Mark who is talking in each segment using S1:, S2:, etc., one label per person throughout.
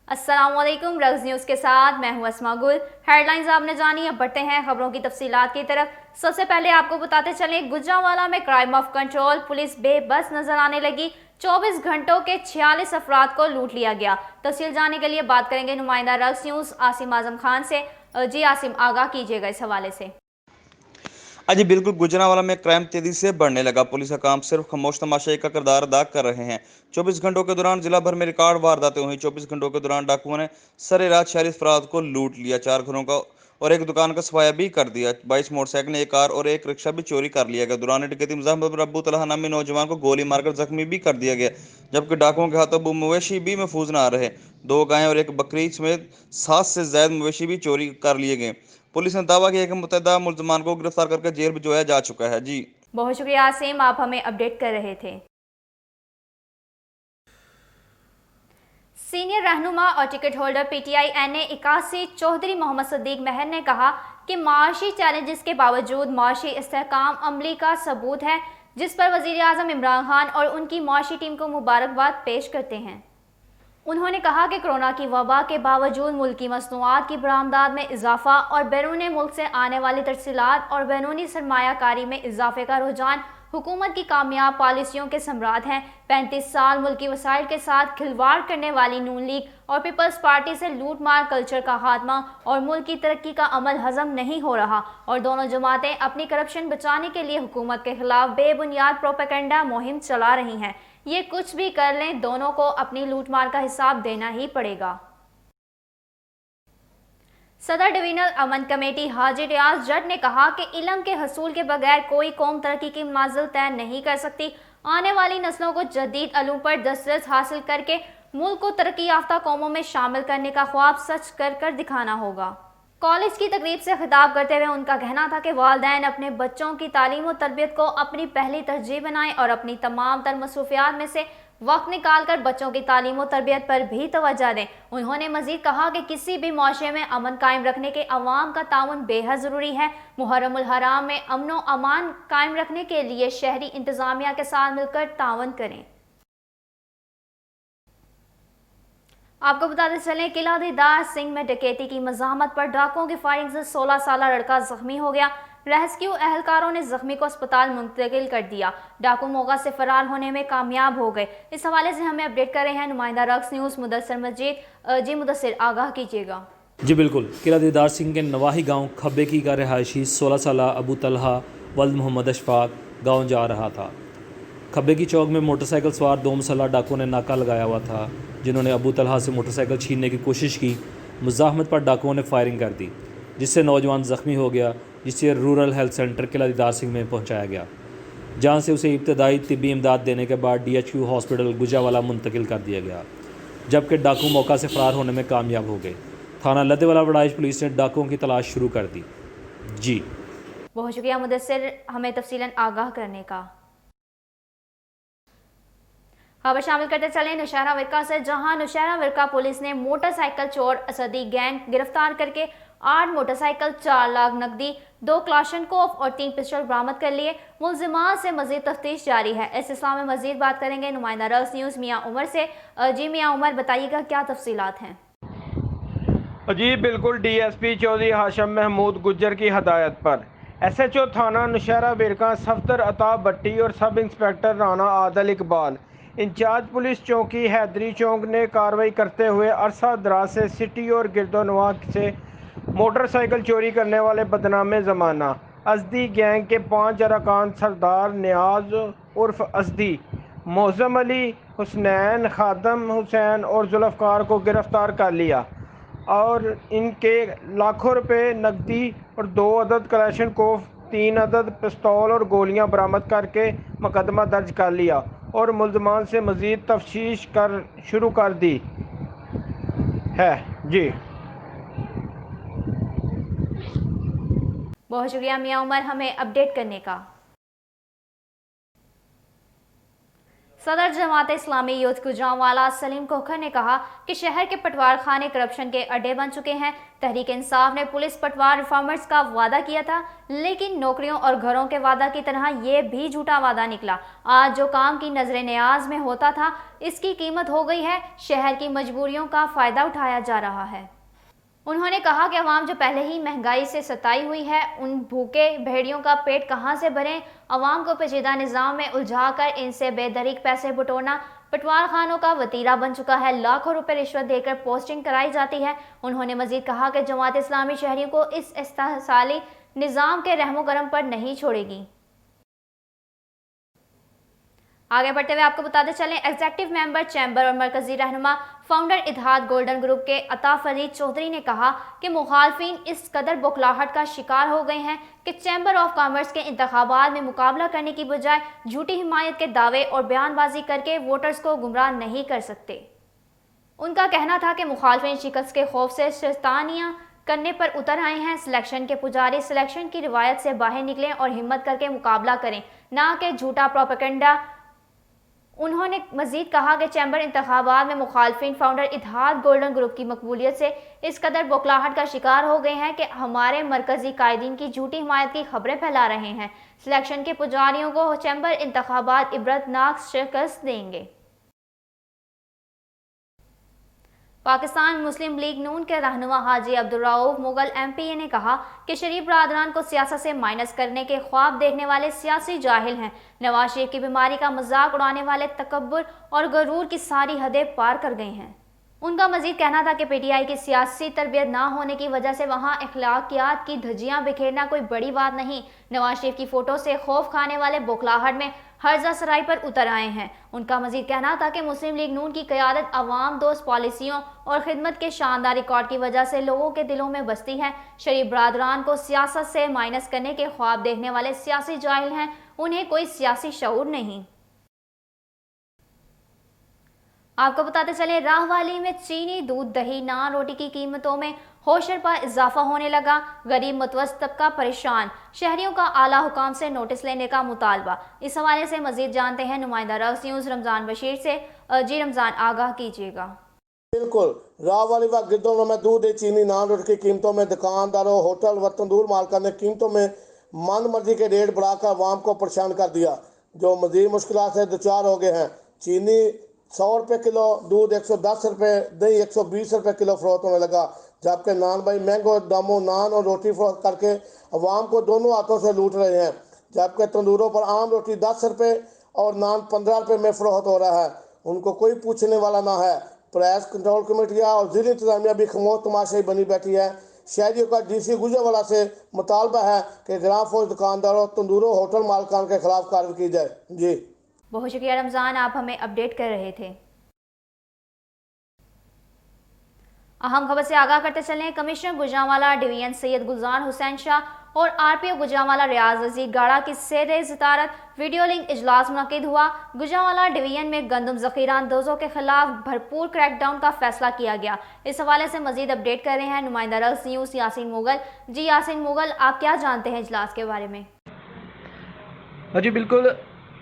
S1: अस्सलामुअलैकुम। Rugs news के साथ मैं हूं अस्मा गुल। हेडलाइंस आपने जानी, अब बढ़ते हैं खबरों की तफसीलात की तरफ। सबसे पहले आपको बताते चलें, गुजरांवाला में क्राइम ऑफ कंट्रोल, पुलिस बेबस नजर आने लगी। 24 घंटों के 46 अफराद को लूट लिया गया। तफसील जानने के लिए बात करेंगे नुमाइंदा रग्स न्यूज़ आसिम आजम खान से। जी आसिम, आगाह कीजिएगा इस हवाले से।
S2: जी बिल्कुल, गुजरांवाला में क्राइम तेजी से बढ़ने लगा। पुलिस का काम सिर्फ खामोश तमाशाई का किरदार अदा कर रहे हैं। 24 घंटों के दौरान जिला भर में रिकॉर्ड वारदातें हुई। 24 घंटों के दौरान डाकुओं ने सरे रात 46 अफराद को लूट लिया। 4 घरों का और एक दुकान का सफाया भी कर दिया। 22 मोटरसाइकिल, एक कार और एक रिक्शा भी चोरी कर लिया गया। दौरान डकैती मुजफ्फरपुर पर अब्बू तलहा नामी नौजवान को गोली मारकर जख्मी भी कर दिया गया, जबकि डाकुओं के हाथों मवेशी भी महफूज न रहे। 2 गायें और एक बकरी समेत 7 से ज्यादा मवेशी भी चोरी कर लिए गए। पुलिस ने दावा किया कि मुतहदा मुल्जमान को गिरफ्तार करके जेल भिजवाया जा चुका है। जी
S1: बहुत शुक्रिया आसिम, आप हमें अपडेट कर रहे थे। सीनियर रहनुमा और ticket holder PTI NA 81 Chaudhry Mohammad Sadiq Mahar ने कहा कि माशी चैलेंजेस के बावजूद माशी इस्तेहकाम अमली का सबूत है, जिस पर वजीर आजम इमरान खान और उनकी माशी टीम को मुबारकबाद पेश करते हैं। उन्होंने कहा कि कोरोना की वबा के बावजूद मुल्क की मसनूआत की बरामदात में इजाफा और बैरून मुल्क से आने वाली तरसीलात और बैरूनी सरमायाकारी में इजाफे का रुझान हुकूमत की कामयाब पॉलिसियों के समरात हैं। 35 साल मुल्की वसाइल के साथ खिलवाड़ करने वाली नून लीग और पीपल्स पार्टी से लूट मार कल्चर का खात्मा और मुल्क की तरक्की का अमल हजम नहीं हो रहा, और दोनों जमातें अपनी करप्शन बचाने के लिए हुकूमत के खिलाफ बेबुनियाद प्रोपेगेंडा मुहिम चला रही हैं। ये कुछ भी कर लें, दोनों को अपनी लूटमार का हिसाब देना ही पड़ेगा। सदर डिवीजनल अमन कमेटी हाजी रियाज जट ने कहा कि इल्म के हसूल के बगैर कोई कौम तरक्की की मंजिल तय नहीं कर सकती। आने वाली नस्लों को जदीद अलूम पर दस्तरस हासिल करके मुल्क को तरक्की याफ्ता कौमों में शामिल करने का ख्वाब सच कर कर दिखाना होगा। कॉलेज की तकरीब से खिताब करते हुए उनका कहना था कि वालिदैन अपने बच्चों की तालीम और तरबियत को अपनी पहली तरजीह बनाएं और अपनी तमाम तर मसरूफियात में से वक्त निकाल कर बच्चों की तालीम और तरबियत पर भी तवज्जो दें। उन्होंने मजीद कहा कि किसी भी माशरे में अमन कायम रखने के अवाम का ताउन बेहद ज़रूरी है। मुहर्रमुल हराम में अमन व अमान कायम रखने के लिए शहरी इंतजामिया के साथ मिलकर ताउन करें। आपको बताते चलें, किला दीदार सिंह में डकैती की मज़ाहमत पर डाकुओं की फायरिंग से 16 साल लड़का जख्मी हो गया। रेस्क्यू एहलकारों ने जख्मी को अस्पताल मुंतकिल कर दिया। डाकू मौका से फरार होने में कामयाब हो गए। इस हवाले से हमें अपडेट कर रहे हैं नुमाइंदा रक्स न्यूज़ मुदस्सिर मजीद। जी मुदस्सिर, आगाह कीजिएगा।
S3: जी बिल्कुल, किला दीदार सिंह के नवाही गांव खब्बे की का रिहायशी 16 साल अबू तलहा वल्द मोहम्मद अशफाक गांव जा रहा था। खब्बे की चौक में मोटरसाइकिल सवार 2 मुसल्लह डाकुओं ने नाका लगाया हुआ था, जिन्होंने अबू तलहा से मोटरसाइकिल छीनने की कोशिश की। मुज़ाहमत पर डाकुओं ने फायरिंग कर दी, जिससे नौजवान ज़ख्मी हो गया, जिसे रूरल हेल्थ सेंटर किला दीदार सिंह में पहुंचाया गया, जहां से उसे इब्तदाई तिब्बी इमदाद देने के बाद DHQ हॉस्पिटल गुजरांवाला मुंतकिल कर दिया गया, जबकि डाकू मौका से फ़रार होने में कामयाब हो गए। थाना लद्देवाला वड़ाइश पुलिस ने डाकुओं की तलाश शुरू कर दी। जी
S1: बहुत शुक्रिया मुदस्सिर, हमें तफसीलन आगाह करने का। खबर शामिल करते चले नौशहरा विरका से, जहां नौशहरा विरका पुलिस ने मोटरसाइकिल चोर असदी गैंग गिरफ्तार करके 8 मोटरसाइकिल, 4 लाख नकदी, 2 क्लाशनकोफ और 3 पिस्टल बरामद कर लिए। मुल्जिमान से मजीद तफ्तीश जारी है। इस सिलसिले में मजीद बात करेंगे नुमाइंदा रल्स न्यूज़ मियाँ उमर से। जी मियाँ उमर, बताइएगा क्या तफसीलात हैं।
S4: जी बिल्कुल, DSP चौधरी हाशम महमूद गुज्जर की हदायत पर SHO थाना नौशहरा विरका सफदर अता भट्टी और sub inspector Rana Adal Iqbal, incharge police चौकी हैदरी चौक ने कार्रवाई करते हुए अरसा दराज से सिटी और गिरदोनवा से मोटरसाइकिल चोरी करने वाले बदनामे ज़माना अजदी गैंग के 5 अरकान सरदार नियाज उर्फ अजदी, मौज़म अली, हुसनैन, खादम हुसैन और जुल्फ़कार को गिरफ़्तार कर लिया और इनके लाखों रुपए नकदी और 2 अदद कलेशनकोफ, 3 अदद पिस्तौल और गोलियां बरामद करके मुकदमा दर्ज कर लिया और मुल्ज़मान से मज़ीद तफ्तीश शुरू कर दी है। जी
S1: बहुत शुक्रिया मियाँ उमर, हमें अपडेट करने का। सदर जमात इस्लामी यूथ गुजरांवाला सलीम खोखर ने कहा कि शहर के पटवार खाने करप्शन के अड्डे बन चुके हैं। तहरीक इंसाफ ने पुलिस पटवार रिफॉर्मर्स का वादा किया था, लेकिन नौकरियों और घरों के वादा की तरह ये भी झूठा वादा निकला। आज जो काम की नजर न्याज में होता था, इसकी कीमत हो गई है। शहर की मजबूरियों का फायदा उठाया जा रहा है। उन्होंने कहा कि अवाम जो पहले ही महंगाई से सताई हुई है, उन भूखे भेड़ियों का पेट कहां से भरें। अवाम को पेचीदा निज़ाम में उलझाकर इनसे बेदरीक पैसे बटोरना पटवार खानों का वतीरा बन चुका है। लाखों रुपए रिश्वत देकर पोस्टिंग कराई जाती है। उन्होंने मजीद कहा कि जमात इस्लामी शहरियों को इस इस्तेहसाली निज़ाम के रहमो करम पर नहीं छोड़ेगी। आगे बढ़ते हुए आपको बताते चलें, एग्जीक्यूटिव मेंबर चैम्बर और मरकजी रहनुमा फाउंडर इत्तेहाद गोल्डन ग्रुप के अता फरीद चौधरी ने कहा कि मुखालफिन इस कदर बौखलाहट का शिकार हो गए हैं कि चैम्बर ऑफ कॉमर्स के इंतखाबात में मुकाबला करने की बजाय झूठी हिमायत के दावे और बयानबाजी करके वोटर्स को गुमराह नहीं कर सकते। उनका कहना था कि मुखालफिन शिकस्त के खौफ से शैतानियां करने पर उतर आए हैं। सिलेक्शन के पुजारी सिलेक्शन की रिवायत से बाहर निकलें और हिम्मत करके मुकाबला करें, ना कि झूठा प्रोपेगेंडा। उन्होंने मजीद कहा कि चैम्बर इंतखाबात में मुखालफिन फाउंडर इत्तेहाद गोल्डन ग्रुप की मकबूलियत से इस कदर बौखलाहट का शिकार हो गए हैं कि हमारे मरकजी कायदीन की झूठी हिमायत की खबरें फैला रहे हैं। सिलेक्शन के पुजारियों को चैम्बर इंतखाबात इबरतनाक शिकस्त देंगे। पाकिस्तान मुस्लिम लीग नून के रहनुमा हाजी अब्दुल रऊफ मुगल एमपीए ने कहा कि शरीफ बरादरान को सियासत से माइनस करने के ख्वाब देखने वाले सियासी जाहिल हैं। नवाज शरीफ की बीमारी का मजाक उड़ाने वाले तकब्बुर और गरूर की सारी हदें पार कर गए हैं। उनका मजीद कहना था कि पीटीआई की सियासी तरबियत ना होने की वजह से वहाँ अखलाकियात की धज्जियां बिखेरना कोई बड़ी बात नहीं। नवाज शरीफ की फोटो से खौफ खाने वाले बौखलाहट में हर्जा सराय पर उतर आए हैं। उनका मजीद कहना था कि मुस्लिम लीग नून की क़यादत अवाम दोस्त पॉलिसियों और खिदमत के शानदार रिकॉर्ड की वजह से लोगों के दिलों में बसती है। शरीफ बरादरान को सियासत से माइनस करने के ख्वाब देखने वाले सियासी जाहिल हैं, उन्हें कोई सियासी शऊर नहीं। आपको बताते चले, राहवाली में चीनी, दूध, दही, नान, रोटी की कीमतों में होशर पर इजाफा होने लगा। गरीब मुतवस्सित तबका परेशान, शहरियों का आला हुकाम से नोटिस लेने का मुतालबा। इस हवाले से मजीद जानते हैं नुमाइंदा रक्स न्यूज़ रमज़ान बशीर से। जी रमज़ान, आगाह कीजिएगा।
S5: बिल्कुल, राहवाली व गिरदोनों में दूध, चीनी, नान, रोटी की कीमतों में दुकानदारों, होटल व तंदूर मालिकान ने कीमतों में मन मर्जी के रेट बढ़ाकर आवाम को परेशान कर दिया, जो मजीद मुश्किल से दुचार हो गए हैं। चीनी 100 रुपये किलो, दूध 110 रुपये, दही 120 रुपये किलो फरोख्त होने लगा। जबकि नान भाई महंगे दामों नान और रोटी फरोख्त करके अवाम को दोनों हाथों से लूट रहे हैं। जबकि तंदूरों पर आम रोटी 10 रुपये और नान 15 रुपये में फरोख्त हो रहा है। उनको कोई पूछने वाला ना है। प्राइस कंट्रोल कमेटियाँ और जिला इंतजामिया भी खामोश तमाशाई बनी बैठी है। शहरियों का डीसी गुजरांवाला से मुतालबा है कि ग्राम फौज दुकानदारों, तंदूरों, होटल मालिकान के खिलाफ कार्रवाई की जाए। जी
S1: बहुत शुक्रिया रमज़ान, आप हमें अपडेट कर रहे थे। अहम खबर से आगाह करते चलें, कमिश्नर गुजरांवाला डिवीजन सैयद गुलजार हुसैन शाह और आरपीओ गुजरांवाला रियाज अजीज गाड़ा की सेरे ज़ितारत वीडियो लिंक इजलास मुनक़िद हुआ। गुजरांवाला डिवीजन में गंदम ज़ख़ीरा अंदोज़ों के खिलाफ भरपूर क्रैकडाउन का फैसला किया गया। इस हवाले से मजीद अपडेट कर रहे हैं नुमाइंदा रक्स न्यूज़ यासीन मुगल। जी यासीन मुगल, आप क्या जानते हैं इजलास के बारे में?
S6: जी बिल्कुल,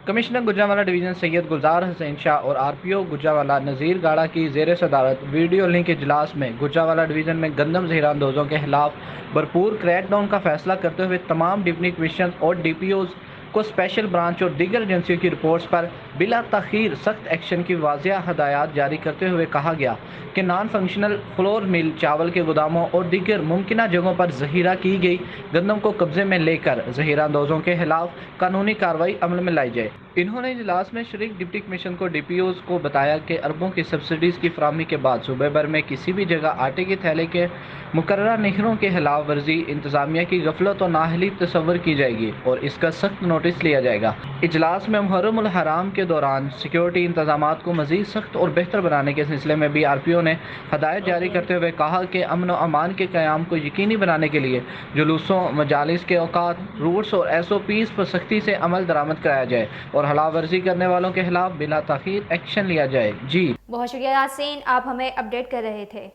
S6: कमिश्नर गुजरांवाला डिवीज़न सैयद गुलजार हुसैन शाह और आरपीओ गुजरांवाला नज़ीर गाड़ा की ज़ेर सदारत वीडियो लिंक इजलास में गुजरांवाला डिवीज़न में गंदम ज़ख़ीरा अंदोज़ों के खिलाफ भरपूर क्रैकडाउन का फैसला करते हुए तमाम डिप्टी कमिश्नर और डीपीओज़ को स्पेशल ब्रांच और दीगर एजेंसियों की रिपोर्ट्स पर बिला तख़ीर सख्त एक्शन की वाज़िया हदायत जारी करते हुए कहा गया कि नॉन फंक्शनल फ्लोर मिल, चावल के गोदामों और दीगर मुमकिन जगहों पर ज़ख़ीरा की गई गंदम को कब्जे में लेकर ज़ख़ीरा अंदोज़ों के खिलाफ कानूनी कार्रवाई अमल में लाई जाए। इन्होंने इजलास में शरीक डिप्टी कमिश्नर को डीपीओज़ को बताया कि अरबों की सब्सिडीज़ की फराहमी के बाद सूबे भर में किसी भी जगह आटे के थैले के मुकर्रर नखरों के खिलाफ वर्जी इंतजामिया की गफलत और नाअहली तस्वर की जाएगी और इसका सख्त नोटिस लिया जाएगा। इजलास में मुहर्रम उल हराम के दौरान सिक्योरिटी इंतजाम को मज़ीद सख्त और बेहतर बनाने के सिलसिले में भी आरपीओ ने हदायत जारी करते हुए कहा कि अमन व अमान के क़याम को यकीनी बनाने के लिए जुलूसों, मजालिस के औकात, रूट्स और SOPs पर सख्ती से अमल दरामद कराया जाए और हलाल वर्जी करने वालों के खिलाफ बिला ताख़ीर एक्शन लिया जाए। जी
S1: बहुत शुक्रिया यासीन, आप हमें अपडेट कर रहे थे।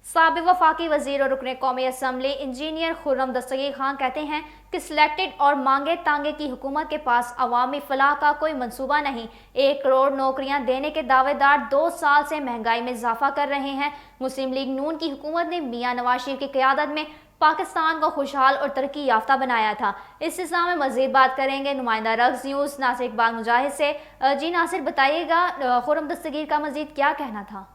S1: साबिक वफाकी वजीर और रुकने कौमी असम्बली इंजीनियर खुर्रम दस्तगीर खान कहते हैं कि सिलेक्टेड और मांगे तांगे की हुकूमत के पास अवामी फलाह का कोई मंसूबा नहीं। 1 करोड़ नौकरियां देने के दावेदार 2 साल से महंगाई में इजाफा कर रहे हैं। मुस्लिम लीग नून की हुकूमत ने मियां नवाज शरीफ की क़यादत में पाकिस्तान को खुशहाल और तरक्की याफ्ता बनाया था। इस सिलसिले में मजीद बात करेंगे नुमाइंदा रक्स न्यूज़ नासिर इकबाल मुजाहिद से। जी नासिर, बताइएगा खुर्रम दस्तगीर का मजीद क्या कहना था?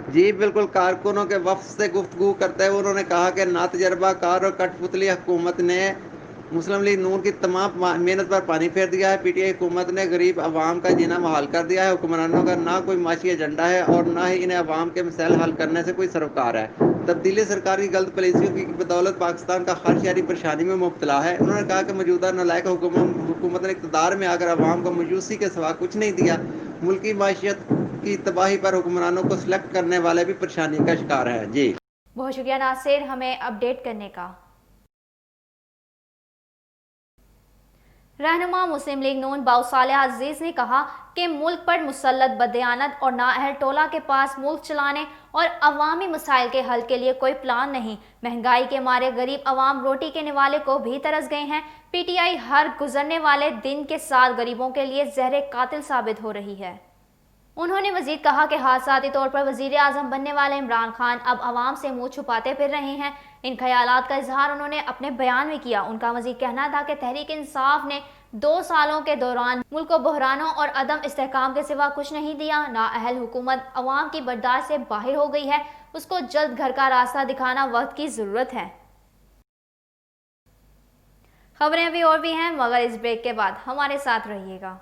S7: जी बिल्कुल, कारकुनों के वफ्द से गुफ्तगू करते हुए उन्होंने कहा कि नातजर्बाकार और कठपुतली हुकूमत ने मुस्लिम लीग नून की तमाम मेहनत पर पानी फेर दिया है। पीटीआई हुकूमत ने गरीब आवाम का जीना मुहाल कर दिया है। हुक्मरानों का ना कोई माशी एजेंडा है और ना ही इन्हें आवाम के मसाइल हल करने से कोई सरोकार है। तब्दीली सरकार की गलत पॉलिसियों की बदौलत पाकिस्तान का हर शहरी परेशानी में मुब्तला है। उन्होंने कहा कि मौजूदा नालायक हुकूमत ने इक़्तिदार में आकर आवाम को मायूसी के सिवा कुछ नहीं दिया। मुल्की माशियत की तबाही पर हुक्मरानों को सिलेक्ट करने वाले भी परेशानी का शिकार हैं। जी
S1: बहुत शुक्रिया नासिर, हमें अपडेट करने का। रहनुमा मुस्लिम लीग नून बाउसालिह अजीज ने कहा कि मुल्क पर मुसल्लत बदयानत और नाअहल टोला के पास मुल्क चलाने और अवामी मसाइल के हल के लिए कोई प्लान नहीं। महंगाई के मारे गरीब अवाम रोटी के निवाले को भी तरस गए हैं। पीटीआई हर गुजरने वाले दिन के साथ गरीबों के लिए जहर कातिल साबित हो रही है। उन्होंने मजीद कहा कि हादसाती तौर पर वजीर आजम बनने वाले इमरान खान अब आवाम से मुंह छुपाते फिर रहे हैं। इन ख्यालात का इजहार उन्होंने अपने बयान में किया। उनका मजीद कहना था कि तहरीक इंसाफ ने 2 सालों के दौरान मुल्क को बहरानों और अदम इस्तेहकाम के सिवा कुछ नहीं दिया। नाअहल हुकूमत अवाम की बर्दाश्त से बाहर हो गई है। उसको जल्द घर का रास्ता दिखाना वक्त की ज़रूरत है। खबरें अभी और भी हैं, मगर इस ब्रेक के बाद हमारे साथ रहिएगा।